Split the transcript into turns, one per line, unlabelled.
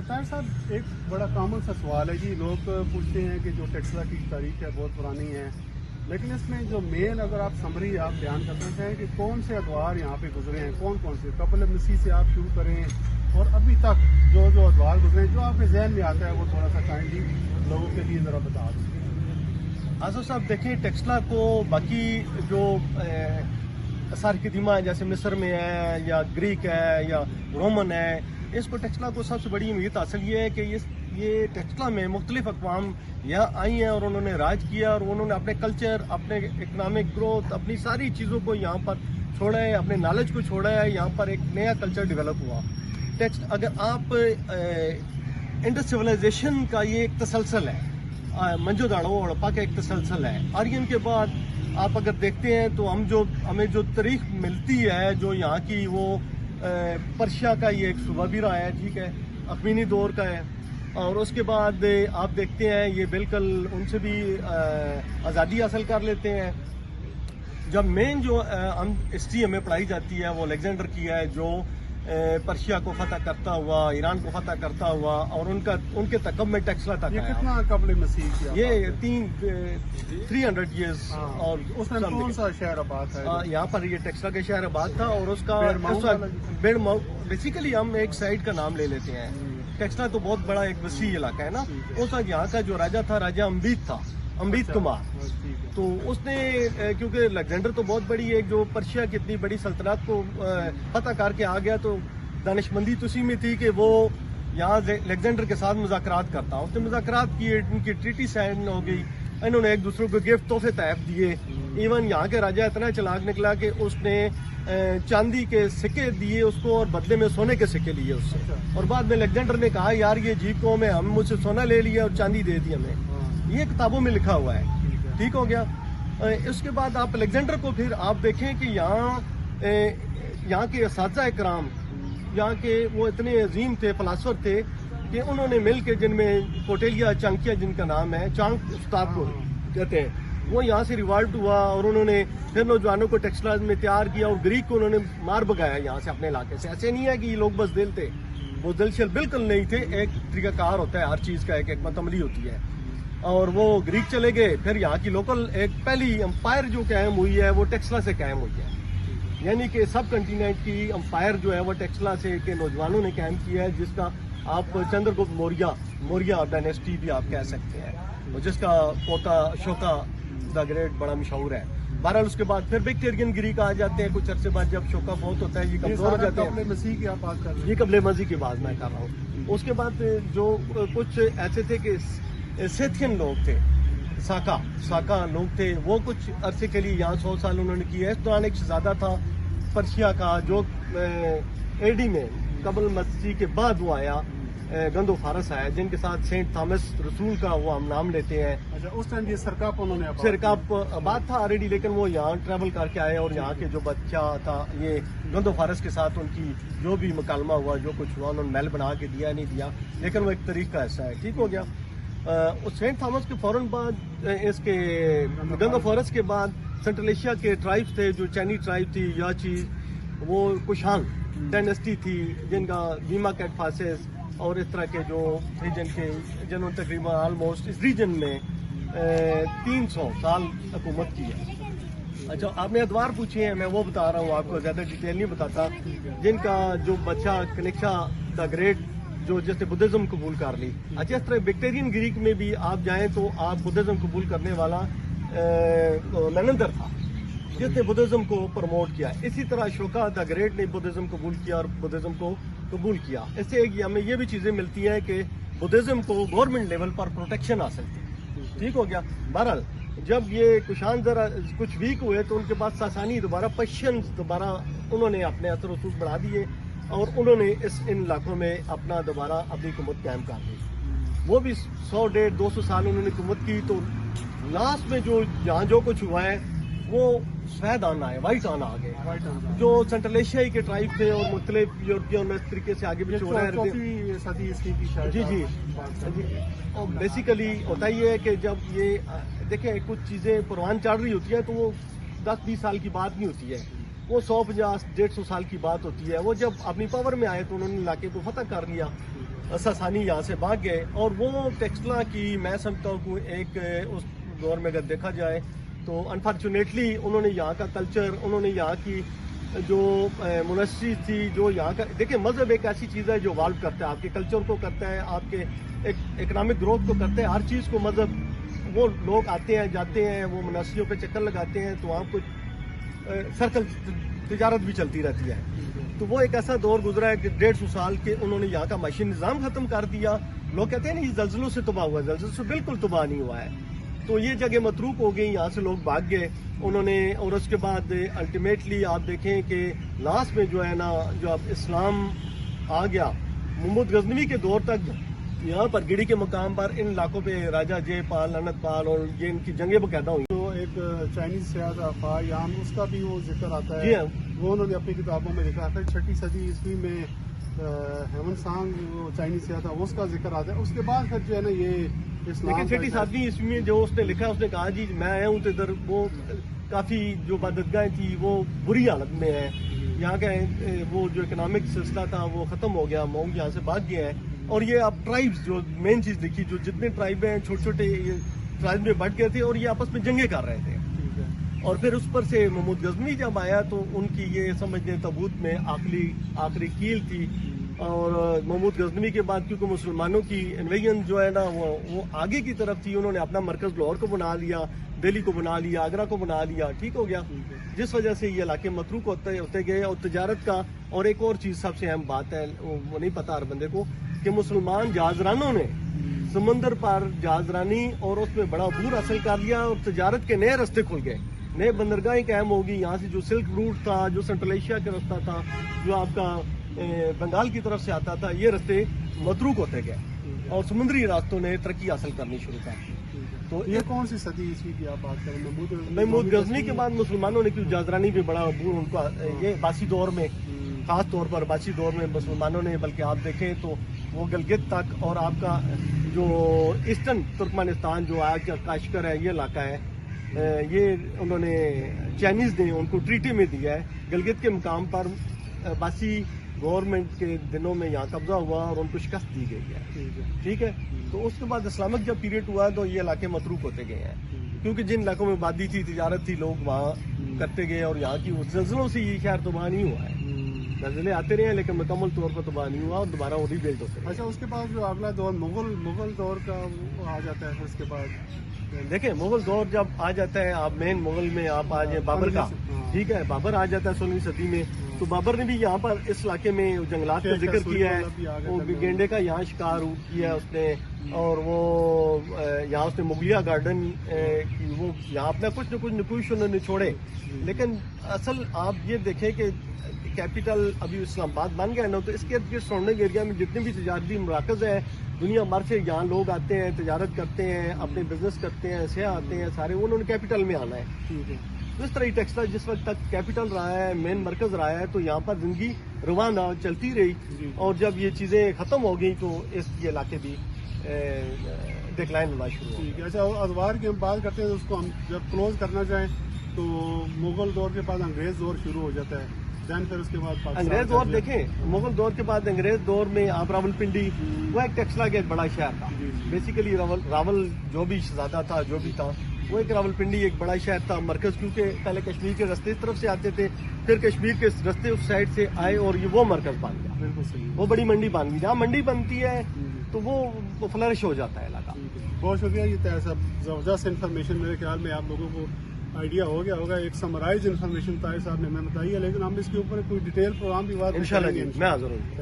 طاہر صاحب ایک بڑا کامن سا سوال ہے جی، لوگ پوچھتے ہیں کہ جو ٹیکسلا کی تاریخ ہے بہت پرانی ہے، لیکن اس میں جو مین اگر آپ سمری آپ بیان کرنا چاہیں کہ کون سے ادوار یہاں پہ گزرے ہیں، کون کون سے قبل مسیح سے آپ شروع کریں اور ابھی تک جو ادوار گزرے ہیں جو آپ کے ذہن میں آتا ہے وہ تھوڑا سا کائنڈلی لوگوں کے لیے ذرا بتا دیں۔
آصف صاحب دیکھیں، ٹیکسلا کو باقی جو آثار قدیمہ ہے جیسے مصر میں ہے یا گریک ہے یا رومن ہے، اس کو ٹیکسلا کو سب سے بڑی اہمیت حاصل یہ ہے کہ یہ ٹیکسلا میں مختلف اقوام یہاں آئی ہیں اور انہوں نے راج کیا اور انہوں نے اپنے کلچر، اپنے اکنامک گروتھ، اپنی ساری چیزوں کو یہاں پر چھوڑا ہے، اپنے نالج کو چھوڑا ہے، یہاں پر ایک نیا کلچر ڈیولپ ہوا۔ اگر آپ انڈس سویلائزیشن کا یہ ایک تسلسل ہے، منجو داڑو ہڑپا کا ایک تسلسل ہے۔ آرین کے بعد آپ اگر دیکھتے ہیں تو ہمیں جو تاریخ ملتی ہے جو یہاں کی، وہ پرشیا کا یہ ایک صوبہ بھی رہا ہے، ٹھیک ہے، اخمینی دور کا ہے، اور اس کے بعد آپ دیکھتے ہیں یہ بالکل ان سے بھی آزادی حاصل کر لیتے ہیں۔ جب مین جو ہسٹری ہمیں پڑھائی جاتی ہے وہ الیگزینڈر کی ہے، جو پرشیا کو فتح کرتا ہوا، ایران کو فتح کرتا ہوا، اور ان کے تکب میں ٹیکسلا تک
یہ
آیا۔
کتنا قبل مسیح کیا؟
یہ 300 ایئرز۔ اور
اس میں کون سا شہر آباد ہے؟
یہاں پر یہ ٹیکسلا کے شہر آباد تھا، اور اس کا بیسیکلی ہم ایک سائٹ کا نام لے لیتے ہیں۔ ٹیکسلا تو بہت بڑا ایک وسیع علاقہ ہے نا۔ اس وقت یہاں کا جو راجہ تھا، راجہ امبید تھا، امبید کمار۔ تو اس نے کیونکہ الیگزینڈر تو بہت بڑی ایک جو پرشیا کی اتنی بڑی سلطنت کو فتح کر کے آ گیا، تو دانش مندی تو اسی میں تھی کہ وہ یہاں الیگزینڈر کے ساتھ مذاکرات کرتا۔ اس نے مذاکرات کیے، ان کی ٹریٹی سائن ہو گئی، انہوں نے ایک دوسرے کو گفٹ تحفے تحائف دیے۔ ایون یہاں کے راجہ اتنا چلاک نکلا کہ اس نے چاندی کے سکے دیے اس کو اور بدلے میں سونے کے سکے لیے اس سے، اور بعد میں الیگزینڈر نے کہا یار یہ عجیب قوم ہے، ہم مجھ سے سونا لے لیا اور چاندی دے دی ہمیں۔ یہ کتابوں میں لکھا ہوا ہے، ٹھیک ہو گیا۔ اس کے بعد آپ الیگزینڈر کو پھر آپ دیکھیں کہ یہاں کے اساتذہ اکرام، یہاں کے وہ اتنے عظیم تھے، فلاسفر تھے کہ انہوں نے مل کے، جن میں کوٹیلیا چانکیا جن کا نام ہے، چانک استاد کو کہتے ہیں، وہ یہاں سے ریوالٹ ہوا اور انہوں نے پھر نوجوانوں کو ٹیکسلا میں تیار کیا، اور گریک کو انہوں نے مار بگایا یہاں سے اپنے علاقے سے۔ ایسے نہیں ہے کہ یہ لوگ بس دل تھے، وہ دل شل بالکل نہیں تھے۔ ایک طریقہ کار ہوتا ہے ہر چیز کا، ایک حکمت عملی ہوتی ہے، اور وہ گریک چلے گئے۔ پھر یہاں کی لوکل ایک پہلی امپائر جو قائم ہوئی ہے وہ ٹیکسلا سے قائم ہوئی ہے، یعنی کہ سب کنٹیننٹ کی امپائر جو ہے وہ ٹیکسلا سے کے نوجوانوں نے قائم کیا ہے، جس کا آپ چندر گپت موریہ ڈائنیسٹی بھی آپ کہہ سکتے ہیں، اور جس کا پوتا اشوکا دا گریٹ بڑا مشہور ہے۔ بہرحال اس کے بعد پھر وکٹورین گریک آ جاتے ہیں کچھ عرصے بعد، جب اشوکا فوت ہوتا ہے، یہ کمزور ہو جاتے ہیں۔
قبل مسیح کی آپ بات کر رہے ہیں؟
یہ قبل مسیح کی بات میں کر رہا ہوں۔ اس کے بعد جو کچھ ایسے تھے کہ سیتھین لوگ تھے، ساکا لوگ تھے، وہ کچھ عرصے کے لیے یہاں 100 سال انہوں نے کیا۔ اس دوران ایک شہزادہ تھا پرشیا کا جو ایڈی میں قبل مسیح کے بعد وہ آیا، گندو فارس آیا، جن کے ساتھ سینٹ تھامس رسول کا وہ ہم نام لیتے ہیں۔
اچھا، اس ٹائم یہ سرکاپ انہوں نے
سرکاپ آباد تھا آلریڈی، لیکن وہ یہاں ٹریول کر کے آئے، اور یہاں کے جو بچہ تھا یہ گندو فارس کے ساتھ ان کی جو بھی مکالمہ ہوا، جو کچھ ہوا، انہوں نے محل بنا کے دیا نہیں دیا، لیکن وہ ایک طریقہ ایسا ہے، ٹھیک ہو گیا۔ سینٹ تھامس کے فوراً بعد اس کے گندو فارس کے بعد سینٹرل ایشیا کے ٹرائبس تھے، جو چینی ٹرائب تھی، یاچی، وہ کشان ڈائنیسٹی تھی، جن کا بیما کیٹ فاسس اور اس طرح کے جو تھے، جنہوں نے تقریباً آلموسٹ اس ریجن میں 300 سال حکومت کی ہے۔ اچھا، آپ نے ادوار پوچھے ہیں، میں وہ بتا رہا ہوں آپ کو، زیادہ ڈیٹیل نہیں بتاتا۔ جن کا جو بچہ کنیکشا دا گریٹ جس نے بدھزم قبول کر لی۔ اچھا، اس طرح وکٹورین گریک میں بھی آپ جائیں تو آپ بدھزم قبول کرنے والا مینندر تھا، جس نے بدھزم کو پروموٹ کیا۔ اسی طرح اشوکا دا گریٹ نے بدھزم قبول کیا اور بدھزم کو قبول کیا۔ اس سے ہمیں یہ بھی چیزیں ملتی ہیں کہ بدھزم کو گورنمنٹ لیول پر پروٹیکشن حاصل تھی، ٹھیک ہو گیا۔ بہرحال جب یہ کشان ذرا کچھ ویک ہوئے تو ان کے بعد ساسانی دوبارہ پشینز دوبارہ انہوں نے اپنے اثر و رسوخ بڑھا دیے، اور انہوں نے ان علاقوں میں دوبارہ اپنی حکومت قائم کر دی۔ وہ بھی 100 150 200 سال انہوں نے حکومت کی، تو لاسٹ میں یہاں جو کچھ ہوا ہے وہ سفید آنا ہے، وائٹ آنا آ گئے، جو سینٹرل ایشیائی کے ٹرائب تھے اور مختلف یورپین میں اس طریقے سے آگے بھی ہو رہے تھے۔ جی اور بیسیکلی ہوتا یہ ہے کہ جب یہ دیکھیں کچھ چیزیں پروان چڑھ رہی ہوتی ہیں تو وہ 10-20 سال کی بات نہیں ہوتی ہے، وہ 150 150 سال کی بات ہوتی ہے۔ وہ جب اپنی پاور میں آئے تو انہوں نے علاقے کو فتح کر لیا، ساسانی یہاں سے بھاگ گئے، اور وہ ٹیکسلا کی میں سمجھتا ہوں کہ ایک اس دور میں اگر دیکھا جائے تو انفارچونیٹلی انہوں نے یہاں کا کلچر، انہوں نے یہاں کی جو منسٹری تھی، جو یہاں کا دیکھیں مذہب ایک ایسی چیز ہے جو والو کرتا ہے، آپ کے کلچر کو کرتا ہے، آپ کے اکنامک گروتھ کو کرتا ہے، ہر چیز کو مذہب، وہ لوگ آتے ہیں جاتے ہیں، وہ منسٹریوں پہ چکر لگاتے ہیں، تو آپ کو سرکل تجارت بھی چلتی رہتی ہے۔ تو وہ ایک ایسا دور گزرا ہے کہ 150 سال کے انہوں نے یہاں کا معاشی نظام ختم کر دیا۔ لوگ کہتے ہیں نا یہ زلزلوں سے تباہ ہوا ہے، زلزلوں سے بالکل تباہ نہیں ہوا ہے۔ تو یہ جگہ متروک ہو گئی، یہاں سے لوگ بھاگ گئے انہوں نے، اور اس کے بعد الٹیمیٹلی آپ دیکھیں کہ لاسٹ میں جو ہے نا، جو اب اسلام آ گیا، محمود غزنوی کے دور تک یہاں پر گڑی کے مقام پر ان علاقوں پہ راجہ جے پال، انت پال اور یہ ان کی جنگیں باقاعدہ ہوئی۔
تو ایک چائنیز سیاح تھا فایام، اس کا بھی وہ ذکر آتا ہے،
جی ہاں،
وہ انہوں نے اپنی کتابوں میں لکھا تھا 6 صدی عیسوی میں ہیمن سانگ وہ چائنیز سیاح تھا، اس کا ذکر آتا ہے۔ اس کے بعد پھر جو ہے نا یہ اسلام
لیکن 6 7ویں عیسوی میں جو اس نے لکھا، اس نے کہا جی میں آیا ہوں تو ادھر وہ کافی جو عبادتگاہیں تھی وہ بری حالت میں ہے، یہاں کا وہ جو اکنامک سلسلہ تھا وہ ختم ہو گیا، مونگ یہاں سے بھاگ گیا ہے۔ اور یہ اب ٹرائبز جو مین چیز لکھی، جو جتنے ٹرائب ہیں چھوٹے چھوٹے ٹرائب میں بٹ گئے تھے اور یہ آپس میں جنگیں کر رہے تھے۔ اور پھر اس پر سے محمود غزنوی جب آیا تو ان کی یہ سمجھ لیں تابوت میں آخری کیل تھی۔ اور محمود غزنوی کے بعد کیونکہ مسلمانوں کی انویژن جو ہے نا وہ آگے کی طرف تھی، انہوں نے اپنا مرکز لاہور کو بنا لیا، دہلی کو بنا لیا، آگرہ کو بنا لیا، ٹھیک ہو گیا، جس وجہ سے یہ علاقے متروک ہوتے گئے۔ اور تجارت کا، اور ایک اور چیز سب سے اہم بات ہے وہ نہیں پتا ہر بندے کو، کہ مسلمان جہازرانوں نے سمندر پر جہازرانی اور اس میں بڑا عبور حاصل کر لیا، اور تجارت کے نئے راستے کھل گئے، نئے بندرگاہیں قائم ہوگی۔ یہاں سے جو سلک روٹ تھا، جو سینٹرل ایشیا کا راستہ تھا، جو آپ کا بنگال کی طرف سے آتا تھا، یہ راستے متروک ہوتے گئے اور سمندری راستوں نے ترقی حاصل کرنی شروع کر۔
تو یہ کون سی صدی عیسوی کی آپ بات کریں؟
محمود غزنوی کے بعد مسلمانوں نے کیوں جہازرانی بھی بڑا عبور ان کو، یہ عباسی دور میں، خاص طور پر عباسی دور میں مسلمانوں نے، بلکہ آپ دیکھیں تو وہ گلگت تک، اور آپ کا جو ایسٹرن ترکمانستان جو آج کا کاشکر ہے یہ علاقہ ہے، یہ انہوں نے چائنیز نے ان کو ٹریٹی میں دیا ہے۔ گلگت کے مقام پر عباسی گورنمنٹ کے دنوں میں یہاں قبضہ ہوا اور ان کو شکست دی گئی ہے، ٹھیک ہے۔ تو اس کے بعد اسلامک جب پیریڈ ہوا تو یہ علاقے متروک ہوتے گئے ہیں، کیونکہ جن علاقوں میں آبادی تھی، تجارت تھی، لوگ وہاں کرتے گئے، اور یہاں کی زلزلوں سے یہ شہر تباہ نہیں ہوا ہے۔ زلزلے آتے رہے ہیں لیکن مکمل طور پر تباہ نہیں ہوا، اور دوبارہ وہ ری بلڈ ہوتے ہیں۔
اچھا، اس کے بعد جو اگلا دور مغل دور کا وہ آ جاتا ہے، پھر اس کے بعد
دیکھیں مغل دور جب آ جاتا ہے، آپ مین مغل میں آپ آ جائیں بابر کا، ٹھیک ہے، بابر آ جاتا ہے 16ویں صدی میں۔ تو بابر نے بھی یہاں پر اس علاقے میں جنگلات کا ذکر کیا ہے، وہ گینڈے کا یہاں شکار کیا اس نے، اور وہ یہاں اس نے مغلیہ گارڈن کی وہ یہاں اپنا کچھ نہ کچھ نقوش انہوں نے چھوڑے۔ لیکن اصل آپ یہ دیکھیں کہ کیپٹل ابھی اسلام آباد بن گیا نا، تو اس کے سراؤنڈنگ ایریا میں جتنے بھی تجارتی مراکز ہیں دنیا بھر سے، یہاں لوگ آتے ہیں، تجارت کرتے ہیں، اپنے بزنس کرتے ہیں، سیاح آتے ہیں، سارے انہوں نے کیپٹل میں آنا ہے۔ اس طرح ٹیکسلا جس وقت تک کیپٹل رہا ہے، مین مرکز رہا ہے، تو یہاں پر زندگی روانہ چلتی رہی، اور جب یہ چیزیں ختم ہو گئی تو اس یہ علاقے بھی ڈکلائن ہونا شروع ہو گیا۔
اچھا، ادوار کی ہم بات کرتے ہیں، تو اس کو ہم جب کلوز کرنا چاہیں تو مغل دور کے بعد انگریز دور شروع ہو جاتا ہے، دین پھر اس کے بعد
انگریز دور دیکھیں، مغل دور کے بعد انگریز دور میں آپ راول پنڈی، وہ ایک ٹیکسلا کا ایک بڑا شہر تھا، بیسیکلی راول جو بھی شہزادہ تھا، جو بھی تھا، وہ ایک راول پنڈی ایک بڑا شہر تھا، مرکز، کیونکہ پہلے کشمیر کے رستے اس طرف سے آتے تھے، پھر کشمیر کے رستے اس سائڈ سے آئے، اور یہ وہ مرکز بن گیا،
بالکل صحیح،
وہ بڑی منڈی بن گئی، جہاں منڈی بنتی ہے تو وہ فلرش ہو جاتا ہے علاقہ۔
بہت شکریہ، یہ زبردست انفارمیشن میرے خیال میں آپ لوگوں کو آئیڈیا ہو گیا ہوگا، ایک سمرائز انفارمیشن طاہر صاحب نے ہمیں بتائی ہے، لیکن ہم اس کے اوپر کوئی ڈیٹیل پروگرام بھی بات
انشاءاللہ جی، میں حاضر ہوں۔